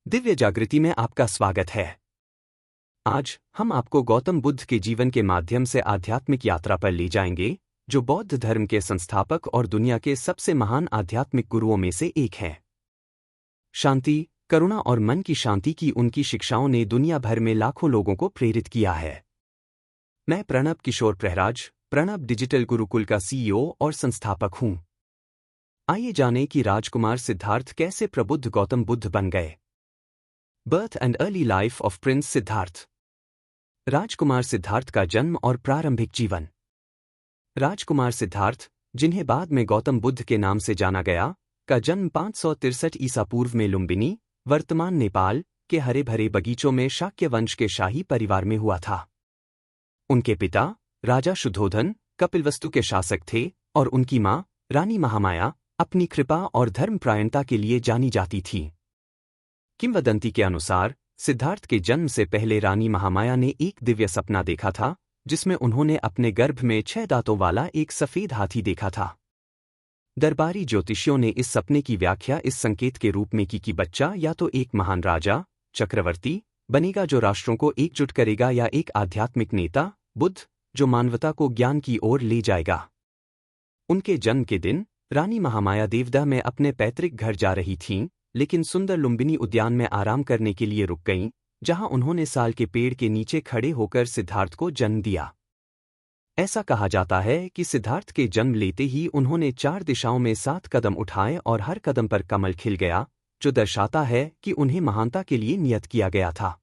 दिव्य जागृति में आपका स्वागत है। आज हम आपको गौतम बुद्ध के जीवन के माध्यम से आध्यात्मिक यात्रा पर ले जाएंगे, जो बौद्ध धर्म के संस्थापक और दुनिया के सबसे महान आध्यात्मिक गुरुओं में से एक हैं। शांति, करुणा और मन की शांति की उनकी शिक्षाओं ने दुनिया भर में लाखों लोगों को प्रेरित किया है। मैं प्रणब किशोर प्रहराज, प्रणब डिजिटल गुरुकुल का CEO और संस्थापक हूं। आइए जानें कि राजकुमार सिद्धार्थ कैसे प्रबुद्ध गौतम बुद्ध बन गए। Birth and early life of prince Siddhartha. राजकुमार सिद्धार्थ का जन्म और प्रारंभिक जीवन। राजकुमार सिद्धार्थ, जिन्हें बाद में गौतम बुद्ध के नाम से जाना गया, का जन्म 563 ईसा पूर्व में लुम्बिनी, वर्तमान नेपाल के हरे भरे बगीचों में शाक्य वंश के शाही परिवार में हुआ था। उनके पिता राजा शुद्धोधन कपिलवस्तु के शासक थे और उनकी मां रानी महामाया अपनी कृपा और धर्मपरायणता के लिए जानी जाती थी। किंवदंती के अनुसार सिद्धार्थ के जन्म से पहले रानी महामाया ने एक दिव्य सपना देखा था, जिसमें उन्होंने अपने गर्भ में 6 दांतों वाला एक सफेद हाथी देखा था। दरबारी ज्योतिषियों ने इस सपने की व्याख्या इस संकेत के रूप में की कि बच्चा या तो एक महान राजा, चक्रवर्ती बनेगा जो राष्ट्रों को एकजुट करेगा, या एक आध्यात्मिक नेता, बुद्ध, जो मानवता को ज्ञान की ओर ले जाएगा। उनके जन्म के दिन रानी महामाया देवदाह में अपने पैतृक घर जा रही थीं, लेकिन सुंदर लुम्बिनी उद्यान में आराम करने के लिए रुक गईं, जहां उन्होंने साल के पेड़ के नीचे खड़े होकर सिद्धार्थ को जन्म दिया। ऐसा कहा जाता है कि सिद्धार्थ के जन्म लेते ही उन्होंने 4 दिशाओं में 7 कदम उठाए और हर कदम पर कमल खिल गया, जो दर्शाता है कि उन्हें महानता के लिए नियत किया गया था।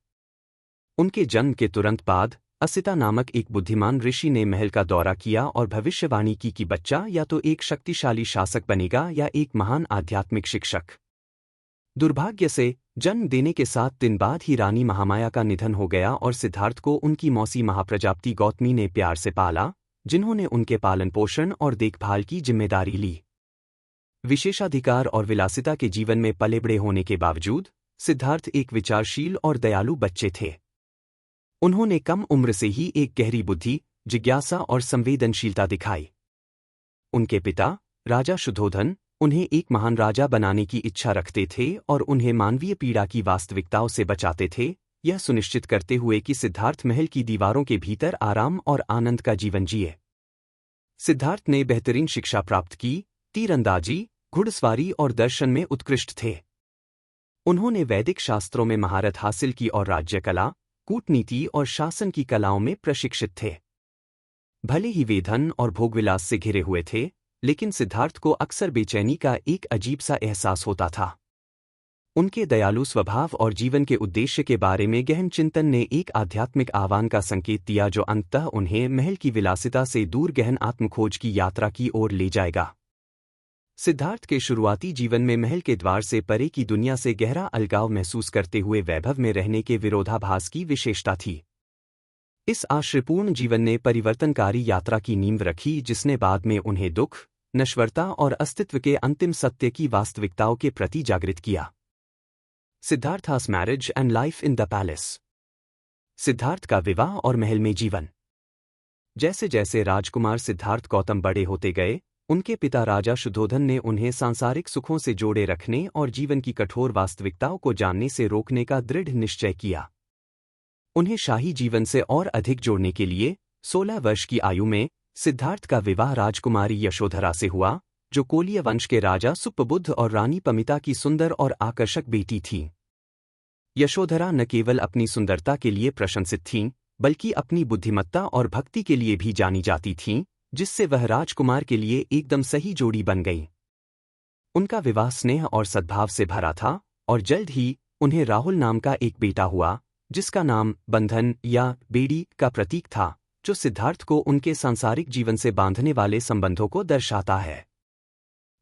उनके जन्म के तुरंत बाद असिता नामक एक बुद्धिमान ऋषि ने महल का दौरा किया और भविष्यवाणी की कि बच्चा या तो एक शक्तिशाली शासक बनेगा या एक महान आध्यात्मिक शिक्षक। दुर्भाग्य से जन्म देने के 7 दिन बाद ही रानी महामाया का निधन हो गया और सिद्धार्थ को उनकी मौसी महाप्रजापति गौतमी ने प्यार से पाला, जिन्होंने उनके पालन पोषण और देखभाल की जिम्मेदारी ली। विशेषाधिकार और विलासिता के जीवन में पले बड़े होने के बावजूद सिद्धार्थ एक विचारशील और दयालु बच्चे थे। उन्होंने कम उम्र से ही एक गहरी बुद्धि, जिज्ञासा और संवेदनशीलता दिखाई। उनके पिता राजा शुद्धोधन उन्हें एक महान राजा बनाने की इच्छा रखते थे और उन्हें मानवीय पीड़ा की वास्तविकताओं से बचाते थे, यह सुनिश्चित करते हुए कि सिद्धार्थ महल की दीवारों के भीतर आराम और आनंद का जीवन जिए। सिद्धार्थ ने बेहतरीन शिक्षा प्राप्त की, तीरंदाजी, घुड़सवारी और दर्शन में उत्कृष्ट थे। उन्होंने वैदिक शास्त्रों में महारत हासिल की और राज्य कला, कूटनीति और शासन की कलाओं में प्रशिक्षित थे। भले ही वे धन और भोगविलास से घिरे हुए थे, लेकिन सिद्धार्थ को अक्सर बेचैनी का एक अजीब सा एहसास होता था। उनके दयालु स्वभाव और जीवन के उद्देश्य के बारे में गहन चिंतन ने एक आध्यात्मिक आह्वान का संकेत दिया, जो अंततः उन्हें महल की विलासिता से दूर गहन आत्मखोज की यात्रा की ओर ले जाएगा। सिद्धार्थ के शुरुआती जीवन में महल के द्वार से परे की दुनिया से गहरा अलगाव महसूस करते हुए वैभव में रहने के विरोधाभास की विशेषता थी। इस आश्रयपूर्ण जीवन ने परिवर्तनकारी यात्रा की नींव रखी, जिसने बाद में उन्हें दुख, नश्वरता और अस्तित्व के अंतिम सत्य की वास्तविकताओं के प्रति जागृत किया। Siddhartha's marriage and life in the palace. Siddhartha का विवाह और महल में जीवन। जैसे जैसे राजकुमार सिद्धार्थ गौतम बड़े होते गए, उनके पिता राजा शुद्धोधन ने उन्हें सांसारिक सुखों से जोड़े रखने और जीवन की कठोर वास्तविकताओं को जानने से रोकने का दृढ़ निश्चय किया। उन्हें शाही जीवन से और अधिक जोड़ने के लिए 16 वर्ष की आयु में सिद्धार्थ का विवाह राजकुमारी यशोधरा से हुआ, जो कोलिय वंश के राजा सुप्पबुद्ध और रानी पमिता की सुंदर और आकर्षक बेटी थी। यशोधरा न केवल अपनी सुंदरता के लिए प्रशंसित थीं, बल्कि अपनी बुद्धिमत्ता और भक्ति के लिए भी जानी जाती थीं, जिससे वह राजकुमार के लिए एकदम सही जोड़ी बन गई। उनका विवाह स्नेह और सद्भाव से भरा था और जल्द ही उन्हें राहुल नाम का एक बेटा हुआ, जिसका नाम बंधन या बेड़ी का प्रतीक था, जो सिद्धार्थ को उनके सांसारिक जीवन से बांधने वाले संबंधों को दर्शाता है।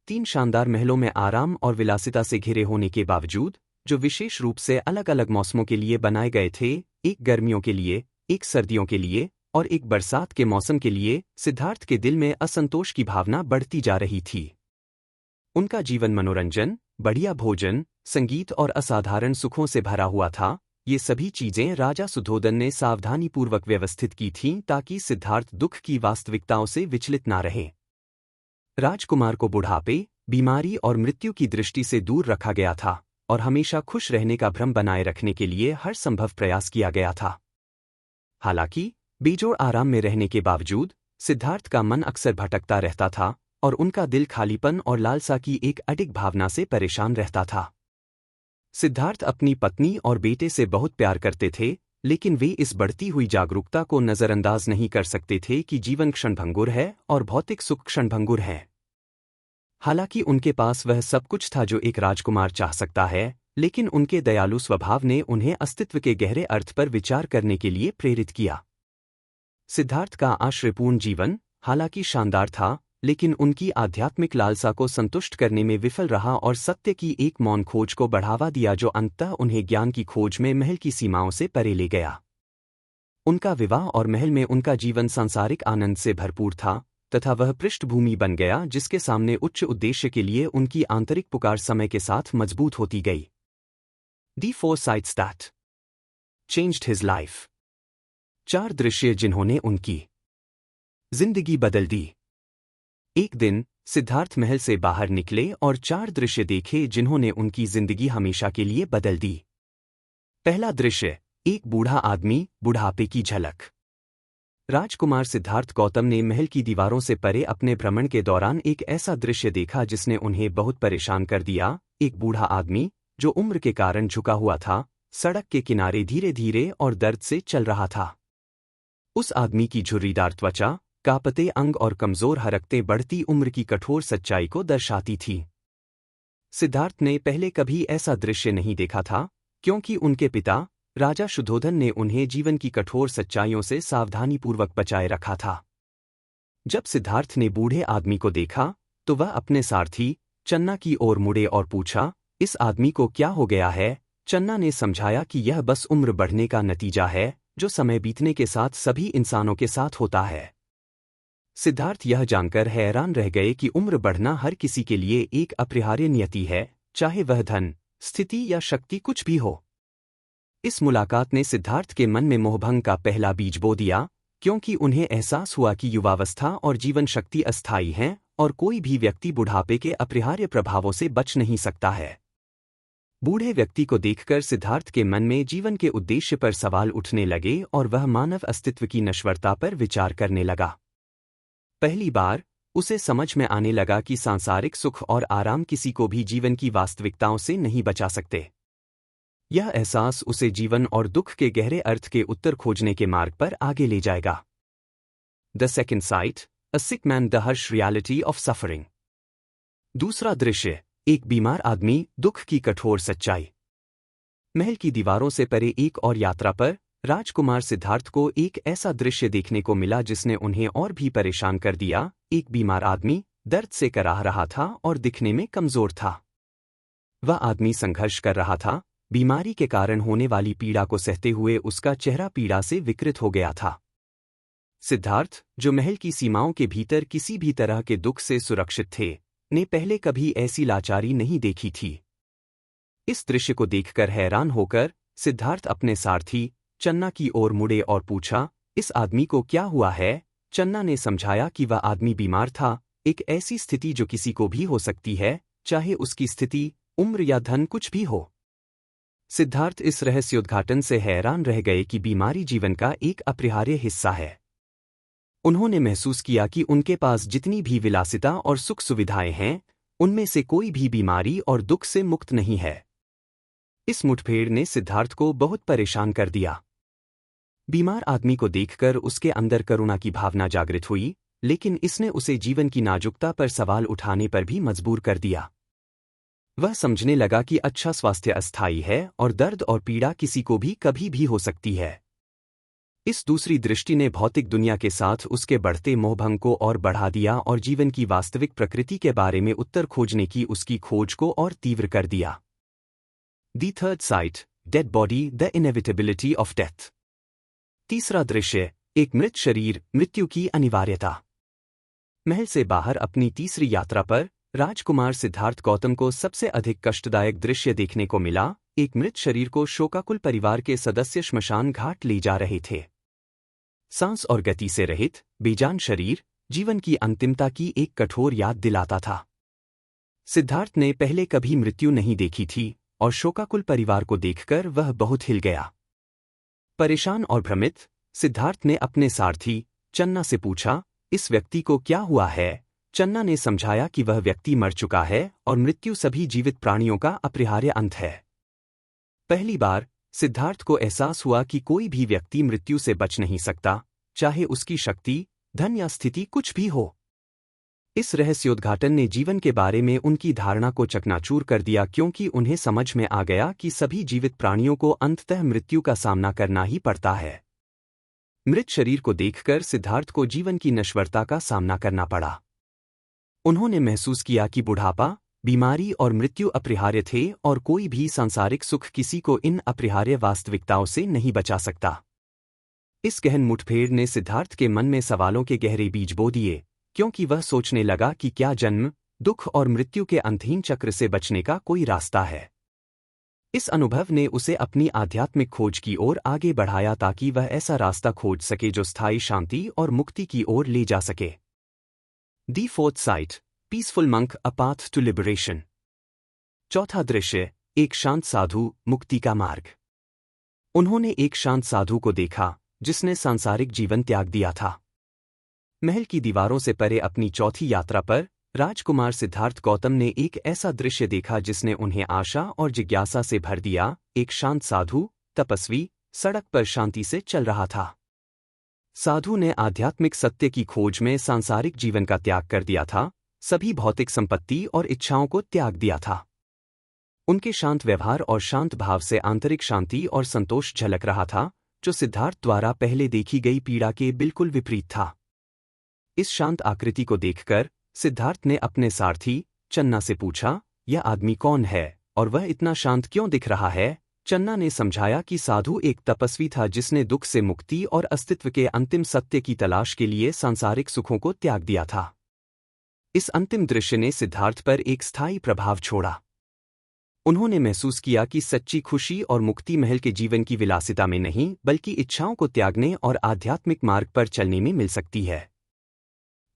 3 शानदार महलों में आराम और विलासिता से घिरे होने के बावजूद, जो विशेष रूप से अलग अलग मौसमों के लिए बनाए गए थे, एक गर्मियों के लिए, एक सर्दियों के लिए और एक बरसात के मौसम के लिए, सिद्धार्थ के दिल में असंतोष की भावना बढ़ती जा रही थी। उनका जीवन मनोरंजन, बढ़िया भोजन, संगीत और असाधारण सुखों से भरा हुआ था। ये सभी चीजें राजा शुद्धोधन ने सावधानीपूर्वक व्यवस्थित की थीं, ताकि सिद्धार्थ दुख की वास्तविकताओं से विचलित ना रहे। राजकुमार को बुढ़ापे, बीमारी और मृत्यु की दृष्टि से दूर रखा गया था और हमेशा खुश रहने का भ्रम बनाए रखने के लिए हर संभव प्रयास किया गया था। हालांकि बेजोड़ आराम में रहने के बावजूद सिद्धार्थ का मन अक्सर भटकता रहता था और उनका दिल खालीपन और लालसा की एक अडिग भावना से परेशान रहता था। सिद्धार्थ अपनी पत्नी और बेटे से बहुत प्यार करते थे, लेकिन वे इस बढ़ती हुई जागरूकता को नज़रअंदाज नहीं कर सकते थे कि जीवन क्षणभंगुर है और भौतिक सुख क्षणभंगुर है। हालांकि उनके पास वह सब कुछ था जो एक राजकुमार चाह सकता है, लेकिन उनके दयालु स्वभाव ने उन्हें अस्तित्व के गहरे अर्थ पर विचार करने के लिए प्रेरित किया। सिद्धार्थ का आश्रयपूर्ण जीवन हालांकि शानदार था, लेकिन उनकी आध्यात्मिक लालसा को संतुष्ट करने में विफल रहा और सत्य की एक मौन खोज को बढ़ावा दिया जो अंततः उन्हें ज्ञान की खोज में महल की सीमाओं से परे ले गया। उनका विवाह और महल में उनका जीवन सांसारिक आनंद से भरपूर था तथा वह पृष्ठभूमि बन गया जिसके सामने उच्च उद्देश्य के लिए उनकी आंतरिक पुकार समय के साथ मजबूत होती गई। The four sights that changed his life। 4 दृश्य जिन्होंने उनकी जिंदगी बदल दी। एक दिन सिद्धार्थ महल से बाहर निकले और 4 दृश्य देखे जिन्होंने उनकी जिंदगी हमेशा के लिए बदल दी। पहला दृश्य, एक बूढ़ा आदमी, बुढ़ापे की झलक। राजकुमार सिद्धार्थ गौतम ने महल की दीवारों से परे अपने भ्रमण के दौरान एक ऐसा दृश्य देखा जिसने उन्हें बहुत परेशान कर दिया। एक बूढ़ा आदमी जो उम्र के कारण झुका हुआ था, सड़क के किनारे धीरे धीरे और दर्द से चल रहा था। उस आदमी की झुर्रीदार त्वचा, कांपते अंग और कमजोर हरकतें बढ़ती उम्र की कठोर सच्चाई को दर्शाती थीं। सिद्धार्थ ने पहले कभी ऐसा दृश्य नहीं देखा था, क्योंकि उनके पिता राजा शुद्धोधन ने उन्हें जीवन की कठोर सच्चाइयों से सावधानीपूर्वक बचाए रखा था। जब सिद्धार्थ ने बूढ़े आदमी को देखा तो वह अपने सारथी चन्ना की ओर मुड़े और पूछा, इस आदमी को क्या हो गया है? चन्ना ने समझाया कि यह बस उम्र बढ़ने का नतीजा है, जो समय बीतने के साथ सभी इंसानों के साथ होता है। सिद्धार्थ यह जानकर हैरान रह गए कि उम्र बढ़ना हर किसी के लिए एक अपरिहार्य नियति है, चाहे वह धन, स्थिति या शक्ति कुछ भी हो। इस मुलाकात ने सिद्धार्थ के मन में मोहभंग का पहला बीज बो दिया, क्योंकि उन्हें एहसास हुआ कि युवावस्था और जीवन शक्ति अस्थायी हैं और कोई भी व्यक्ति बुढ़ापे के अपरिहार्य प्रभावों से बच नहीं सकता है। बूढ़े व्यक्ति को देखकर सिद्धार्थ के मन में जीवन के उद्देश्य पर सवाल उठने लगे और वह मानव अस्तित्व की नश्वरता पर विचार करने लगा। पहली बार उसे समझ में आने लगा कि सांसारिक सुख और आराम किसी को भी जीवन की वास्तविकताओं से नहीं बचा सकते। यह एहसास उसे जीवन और दुख के गहरे अर्थ के उत्तर खोजने के मार्ग पर आगे ले जाएगा। The second sight, a sick man, the harsh reality of suffering. दूसरा दृश्य, एक बीमार आदमी, दुख की कठोर सच्चाई। महल की दीवारों से परे एक और यात्रा पर राजकुमार सिद्धार्थ को एक ऐसा दृश्य देखने को मिला जिसने उन्हें और भी परेशान कर दिया। एक बीमार आदमी दर्द से कराह रहा था और दिखने में कमजोर था। वह आदमी संघर्ष कर रहा था, बीमारी के कारण होने वाली पीड़ा को सहते हुए उसका चेहरा पीड़ा से विकृत हो गया था। सिद्धार्थ, जो महल की सीमाओं के भीतर किसी भी तरह के दुख से सुरक्षित थे, ने पहले कभी ऐसी लाचारी नहीं देखी थी। इस दृश्य को देखकर हैरान होकर सिद्धार्थ अपने सारथी चन्ना की ओर मुड़े और पूछा, इस आदमी को क्या हुआ है? चन्ना ने समझाया कि वह आदमी बीमार था, एक ऐसी स्थिति जो किसी को भी हो सकती है, चाहे उसकी स्थिति, उम्र या धन कुछ भी हो। सिद्धार्थ इस रहस्योद्घाटन से हैरान रह गए कि बीमारी जीवन का एक अपरिहार्य हिस्सा है। उन्होंने महसूस किया कि उनके पास जितनी भी विलासिता और सुख सुविधाएं हैं, उनमें से कोई भी बीमारी और दुख से मुक्त नहीं है। इस मुठभेड़ ने सिद्धार्थ को बहुत परेशान कर दिया। बीमार आदमी को देखकर उसके अंदर करुणा की भावना जागृत हुई, लेकिन इसने उसे जीवन की नाजुकता पर सवाल उठाने पर भी मजबूर कर दिया। वह समझने लगा कि अच्छा स्वास्थ्य अस्थायी है और दर्द और पीड़ा किसी को भी कभी भी हो सकती है। इस दूसरी दृष्टि ने भौतिक दुनिया के साथ उसके बढ़ते मोहभंग को और बढ़ा दिया और जीवन की वास्तविक प्रकृति के बारे में उत्तर खोजने की उसकी खोज को और तीव्र कर दिया। दी third site, dead body, the inevitability of death. तीसरा दृश्य, एक मृत शरीर, मृत्यु की अनिवार्यता। महल से बाहर अपनी तीसरी यात्रा पर राजकुमार सिद्धार्थ गौतम को सबसे अधिक कष्टदायक दृश्य देखने को मिला। एक मृत शरीर को शोकाकुल परिवार के सदस्य श्मशान घाट ले जा रहे थे। सांस और गति से रहित, बेजान शरीर जीवन की अंतिमता की एक कठोर याद दिलाता था। सिद्धार्थ ने पहले कभी मृत्यु नहीं देखी थी और शोकाकुल परिवार को देखकर वह बहुत हिल गया। परेशान और भ्रमित, सिद्धार्थ ने अपने सारथी चन्ना से पूछा, इस व्यक्ति को क्या हुआ है? चन्ना ने समझाया कि वह व्यक्ति मर चुका है और मृत्यु सभी जीवित प्राणियों का अपरिहार्य अंत है। पहली बार सिद्धार्थ को एहसास हुआ कि कोई भी व्यक्ति मृत्यु से बच नहीं सकता, चाहे उसकी शक्ति, धन या स्थिति कुछ भी हो। इस रहस्योद्घाटन ने जीवन के बारे में उनकी धारणा को चकनाचूर कर दिया, क्योंकि उन्हें समझ में आ गया कि सभी जीवित प्राणियों को अंततः मृत्यु का सामना करना ही पड़ता है। मृत शरीर को देखकर सिद्धार्थ को जीवन की नश्वरता का सामना करना पड़ा। उन्होंने महसूस किया कि बुढ़ापा, बीमारी और मृत्यु अपरिहार्य थे और कोई भी सांसारिक सुख किसी को इन अपरिहार्य वास्तविकताओं से नहीं बचा सकता। इस गहन मुठभेड़ ने सिद्धार्थ के मन में सवालों के गहरे बीज बो दिए, क्योंकि वह सोचने लगा कि क्या जन्म, दुख और मृत्यु के अंतहीन चक्र से बचने का कोई रास्ता है। इस अनुभव ने उसे अपनी आध्यात्मिक खोज की ओर आगे बढ़ाया ताकि वह ऐसा रास्ता खोज सके जो स्थायी शांति और मुक्ति की ओर ले जा सके। The fourth sight, peaceful monk, a path to liberation. चौथा दृश्य, एक शांत साधु, मुक्ति का मार्ग। उन्होंने एक शांत साधु को देखा जिसने सांसारिक जीवन त्याग दिया था। महल की दीवारों से परे अपनी चौथी यात्रा पर राजकुमार सिद्धार्थ गौतम ने एक ऐसा दृश्य देखा जिसने उन्हें आशा और जिज्ञासा से भर दिया। एक शांत साधु, तपस्वी, सड़क पर शांति से चल रहा था। साधु ने आध्यात्मिक सत्य की खोज में सांसारिक जीवन का त्याग कर दिया था, सभी भौतिक संपत्ति और इच्छाओं को त्याग दिया था। उनके शांत व्यवहार और शांत भाव से आंतरिक शांति और संतोष झलक रहा था, जो सिद्धार्थ द्वारा पहले देखी गई पीड़ा के बिल्कुल विपरीत था। इस शांत आकृति को देखकर सिद्धार्थ ने अपने सारथी चन्ना से पूछा, यह आदमी कौन है और वह इतना शांत क्यों दिख रहा है? चन्ना ने समझाया कि साधु एक तपस्वी था जिसने दुख से मुक्ति और अस्तित्व के अंतिम सत्य की तलाश के लिए सांसारिक सुखों को त्याग दिया था। इस अंतिम दृश्य ने सिद्धार्थ पर एक स्थायी प्रभाव छोड़ा। उन्होंने महसूस किया कि सच्ची खुशी और मुक्ति महल के जीवन की विलासिता में नहीं, बल्कि इच्छाओं को त्यागने और आध्यात्मिक मार्ग पर चलने में मिल सकती है।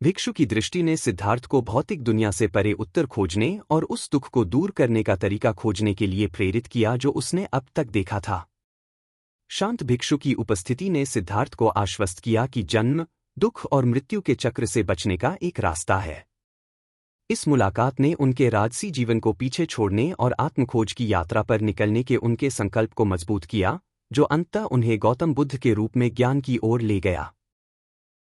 भिक्षु की दृष्टि ने सिद्धार्थ को भौतिक दुनिया से परे उत्तर खोजने और उस दुख को दूर करने का तरीका खोजने के लिए प्रेरित किया जो उसने अब तक देखा था। शांत भिक्षु की उपस्थिति ने सिद्धार्थ को आश्वस्त किया कि जन्म, दुख और मृत्यु के चक्र से बचने का एक रास्ता है। इस मुलाकात ने उनके राजसी जीवन को पीछे छोड़ने और आत्मखोज की यात्रा पर निकलने के उनके संकल्प को मजबूत किया, जो अंततः उन्हें गौतम बुद्ध के रूप में ज्ञान की ओर ले गया।